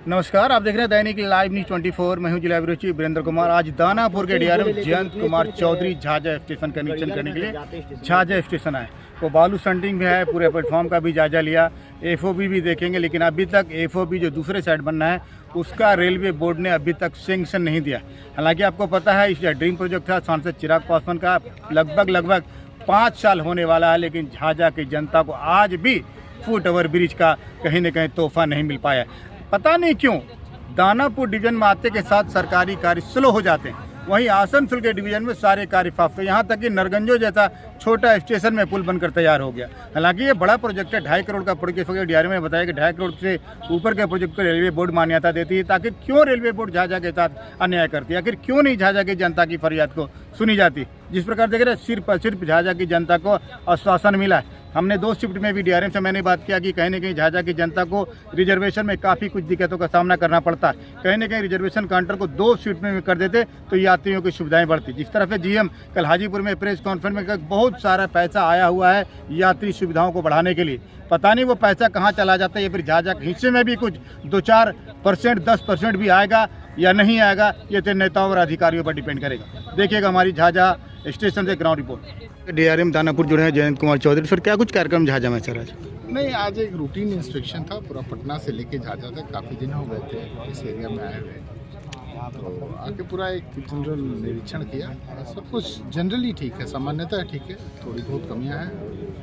नमस्कार, आप देख रहे हैं दैनिक लाइव न्यूज 24। मैं हूं जिला रुचि वीरेंद्र कुमार। आज दानापुर के डीआरएम जयंत कुमार चौधरी झाझा स्टेशन का निरीक्षण करने के लिए झाझा स्टेशन आए। वो बालू संटिंग भी है, पूरे प्लेटफॉर्म का भी जायजा लिया, एफओबी भी देखेंगे। लेकिन अभी तक एफओबी जो दूसरे साइड बनना है उसका रेलवे बोर्ड ने अभी तक सेंक्शन नहीं दिया। हालांकि आपको पता है इस ड्रीम प्रोजेक्ट था सांसद चिराग पासवान का, लगभग 5 साल होने वाला है, लेकिन झाझा की जनता को आज भी फुट ओवर ब्रिज का कहीं न कहीं तोहफा नहीं मिल पाया। पता नहीं क्यों दानापुर डिवीजन में आते के साथ सरकारी कार्य स्लो हो जाते हैं, वहीं आसनसोल के डिवीजन में सारे कार्य फास्ट। यहाँ तक कि नरगंजो जैसा छोटा स्टेशन में पुल बनकर तैयार हो गया। हालांकि ये बड़ा प्रोजेक्ट है, 2.5 करोड़ का प्रोजेक्ट। डीआरएम ने बताया कि 2.5 करोड़ से ऊपर के प्रोजेक्ट को रेलवे बोर्ड मान्यता देती है। ताकि क्यों रेलवे बोर्ड झाझा के साथ अन्याय करती है? आखिर क्यों नहीं झाझा की जनता की फरियाद को सुनी जाती? जिस प्रकार देख रहे सिर्फ झाझा की जनता को आश्वासन मिला है। हमने 2 शिफ्ट में भी डीआरएम से मैंने बात किया कि कहीं न कहीं झाझा की जनता को रिजर्वेशन में काफ़ी कुछ दिक्कतों का सामना करना पड़ता है। कहीं न कहीं रिजर्वेशन काउंटर को 2 शिफ्ट में कर देते तो यात्रियों की सुविधाएं बढ़ती। जिस तरह से जीएम कल हाजीपुर में प्रेस कॉन्फ्रेंस में बहुत सारा पैसा आया हुआ है यात्री सुविधाओं को बढ़ाने के लिए, पता नहीं वो पैसा कहाँ चला जाता है, या फिर झाझा के हिस्से में भी कुछ 2-4%, 10% भी आएगा या नहीं आएगा, ये तो नेताओं और अधिकारियों पर डिपेंड करेगा। देखिएगा हमारी झाझा स्टेशन से ग्राउंड रिपोर्ट। डीआरएम दानापुर जुड़े हैं जयंत कुमार चौधरी। सर, क्या कुछ कार्यक्रम झाझा में सर आज? नहीं, आज एक रूटीन इंस्पेक्शन था पूरा पटना से लेके झाझा तक। काफ़ी दिन हो गए थे इस एरिया में आए हुए, तो आके पूरा एक जनरल निरीक्षण किया। सब कुछ जनरली ठीक है, सामान्यतः ठीक है, थोड़ी बहुत कमियां हैं,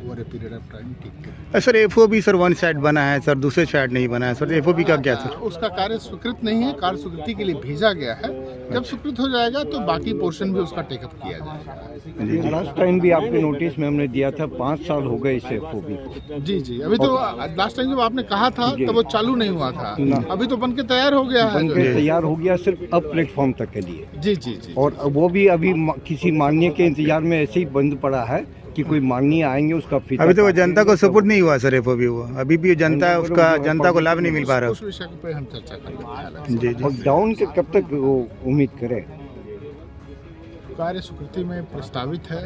over a period of time ठीक है। Sir FOB sir one side बना है सर, दूसरे साइड नहीं बना है सर, एफओबी का क्या सर? उसका कार्य स्वीकृत नहीं है, कार्य स्वीकृति के लिए भेजा गया है। जब स्वीकृत हो जाएगा तो बाकी पोर्शन भी उसका टेकअप किया जाएगा। लास्ट टाइम भी आपके नोटिस में हमने दिया था, 5 साल हो गए इस एफओबी को। जी, अभी तो लास्ट टाइम जब आपने कहा था तब वो चालू नहीं हुआ था, अभी तो बनके तैयार हो गया है। बनके तैयार हो गया सिर्फ अब प्लेटफॉर्म तक के लिए। जी। और वो भी अभी किसी माननीय के इंतजार में ऐसे ही बंद पड़ा है कि कोई माननीय आएंगे उसका फीता। अभी तो वो जनता को सपोर्ट नहीं हुआ सर, एफओबी हुआ अभी भी जनता को लाभ नहीं मिल पा रहा। उस विषय पे हम चर्चा करेंगे। जी। और डाउन के कब तक वो उम्मीद करें? कार्य स्वीकृति में प्रस्तावित है,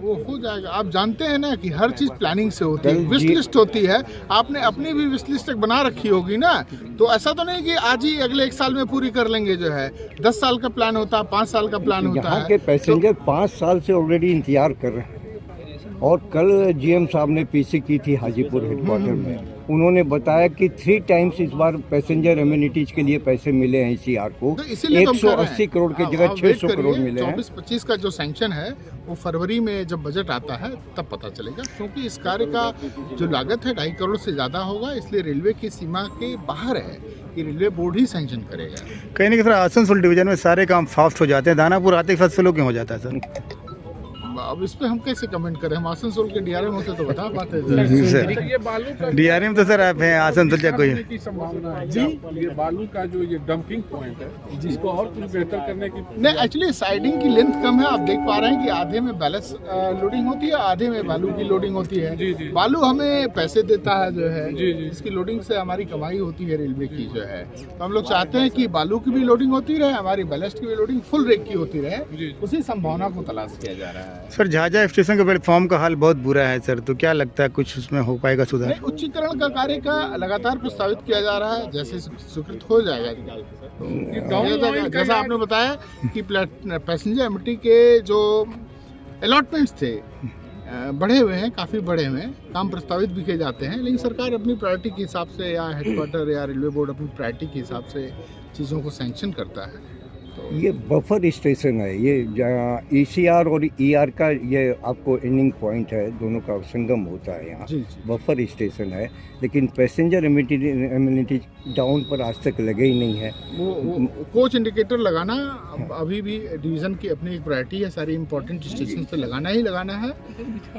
वो हो जाएगा। आप जानते हैं ना कि हर चीज प्लानिंग से होती है, विश लिस्ट होती है। आपने अपनी भी विश लिस्ट बना रखी होगी ना, तो ऐसा तो नहीं कि आज ही अगले 1 साल में पूरी कर लेंगे। जो है 10 साल का प्लान होता है, 5 साल का प्लान होता है। यहाँ के पैसेंजर 5 साल से ऑलरेडी इंतजार कर रहे हैं। और कल जीएम साहब ने पीसी की थी हाजीपुर हेडक्वार्टर में, उन्होंने बताया कि 3 टाइम्स इस बार पैसेंजर एमिनिटीज के लिए पैसे मिले हैं सीआर को। तो इसीलिए 180 करोड़ की जगह 600 करोड़ मिले हैं। 24-25 का जो सैंक्शन है वो फरवरी में जब बजट आता है तब पता चलेगा, क्योंकि इस कार्य का जो लागत है 2.5 करोड़ से ज़्यादा होगा। इसलिए रेलवे की सीमा के बाहर है कि रेलवे बोर्ड ही सैंक्शन करेगा। कहीं ना कहीं आसनसोल डिवीजन में सारे काम फास्ट हो जाते हैं, दानापुर आते के साथ स्लो क्यों हो जाता है सर? अब इस पे हम कैसे कमेंट करें? हम आसनसोल के डीआरएम होते तो बता पाते। डीआरएम तो सर आप हैं, आसनसोल से कोई की संभावना है जी? ये बालू का जो ये डंपिंग पॉइंट है, जिसको और कुछ बेहतर करने की नहीं, एक्चुअली साइडिंग की लेंथ कम है। आप देख पा रहे हैं कि आधे में बैलेंस लोडिंग होती है, आधे में बालू की लोडिंग होती है। जी। बालू हमें पैसे देता है जो है, जिसकी लोडिंग से हमारी कमाई होती है रेलवे की जो है। तो हम लोग चाहते हैं कि बालू की भी लोडिंग होती रहे, हमारी बैलेस्ट की भी लोडिंग फुल रेक की होती रहे। उसी संभावना को तलाश किया जा रहा है। सर झाझा स्टेशन के प्लेटफॉर्म का हाल बहुत बुरा है सर, तो क्या लगता है कुछ उसमें हो पाएगा सुधार? उच्चीकरण का कार्य का लगातार प्रस्तावित किया जा रहा है, जैसे स्वीकृत हो जाएगा। जैसा आपने बताया कि पैसेंजर एमिनिटी के जो अलॉटमेंट्स थे बढ़े हुए हैं, काफ़ी बढ़े हुए हैं, काम प्रस्तावित भी किए जाते हैं। लेकिन सरकार अपनी प्रायोरिटी के हिसाब से या हेडक्वार्टर या रेलवे बोर्ड अपनी प्रायोरिटी के हिसाब से चीज़ों को सैंक्शन करता है। ये बफर स्टेशन है, ये ईसीआर और ईआर का ये आपको एंडिंग पॉइंट है, दोनों का संगम होता है यहाँ। बफर स्टेशन है, लेकिन पैसेंजर एमिनिटी डाउन पर आज तक लगे ही नहीं है। वो कोच इंडिकेटर लगाना अभी भी डिवीज़न की अपनी एक प्रायोरिटी है। सारी इंपॉर्टेंट स्टेशन पे लगाना ही लगाना है,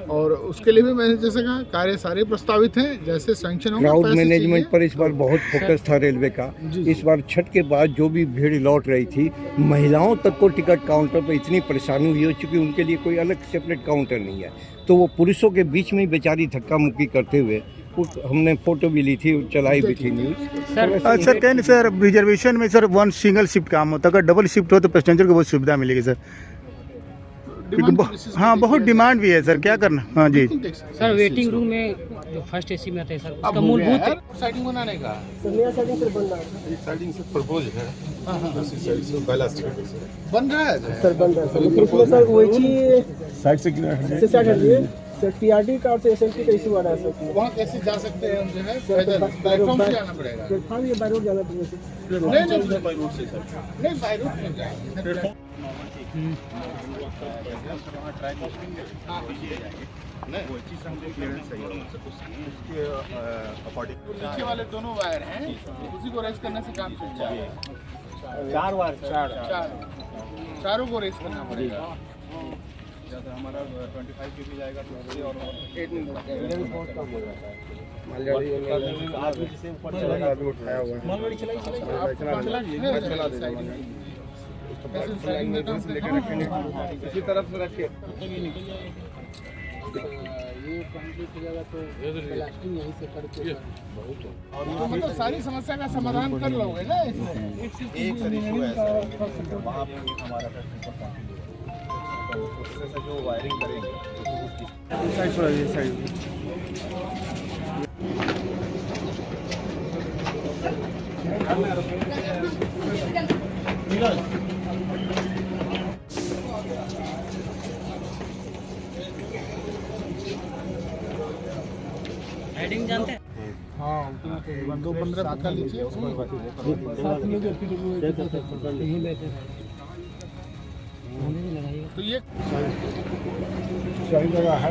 और उसके लिए भी मैंने जैसे कहा कार्य सारे प्रस्तावित हैं। जैसे सैंक्शन होगा, क्राउड मैनेजमेंट पर इस बार बहुत फोकस था रेलवे का। इस बार छठ के बाद जो भी भीड़ लौट रही थी, महिलाओं तक को टिकट काउंटर पर इतनी परेशानी हुई हो चुकी, उनके लिए कोई अलग सेपरेट काउंटर नहीं है, तो वो पुरुषों के बीच में ही बेचारी धक्का मुक्की करते हुए, हमने फोटो भी ली थी, चलाई भी थी न्यूज़। सर कहीं सर रिजर्वेशन में सर 1 सिंगल शिफ्ट काम होता है, अगर डबल शिफ्ट हो तो पैसेंजर को बहुत सुविधा मिलेगी सर। डिमांड बेसिस हाँ बहुत डिमांड भी है सर, क्या करना। हाँ जी सर वेटिंग रूम में जो फर्स्ट एसी में आता है सर, अब उसका हो गया मूलभूत है साइडिंग बनाने का। साइडिंग से प्रपोज है दूसरी साइड से बैलास्टिक बन रहा है सर बन रहा है सर, लेकिन इसमें सर वही साइड से कितना से स्टार्ट करिए सर। टीआरडी का से एसएमटी का इशू आ रहा है सर। वहाँ कैसे जा सकते हैं हम जो है पैदल प्लेटफॉर्म से जाना पड़ेगा। प्लेटफॉर्म या बाय रोड जाना पड़ेगा सर। नहीं बाई रोड से सर, नहीं बाई रोड नहीं जाएगा। पीछे वाले दोनों वायर हैं, उसी को रेस करने से काम चल जाएगा। चारों को रेस करना पड़ेगा। हमारा 25 kg जाएगा तो और 8 मिनट बहुत कम हो जाता है। आदमी जिसे ऊपर चला अभी उठाया हुआ है, चला दे इसी तरफ से रखिए। ये कंप्लीट हो जाएगा तो प्लास्टिक यहीं से करके और तो मतलब सारी समस्या का समाधान कर लोगे ना इसमें। एक सर इशू है वहाँ पे हमारा उससे से जो वायरिंग करेंगे साइड पर ये साइड हेडिंग जानते हैं? हाँ 215 पक्का लीजिए तो ये सही जगह है।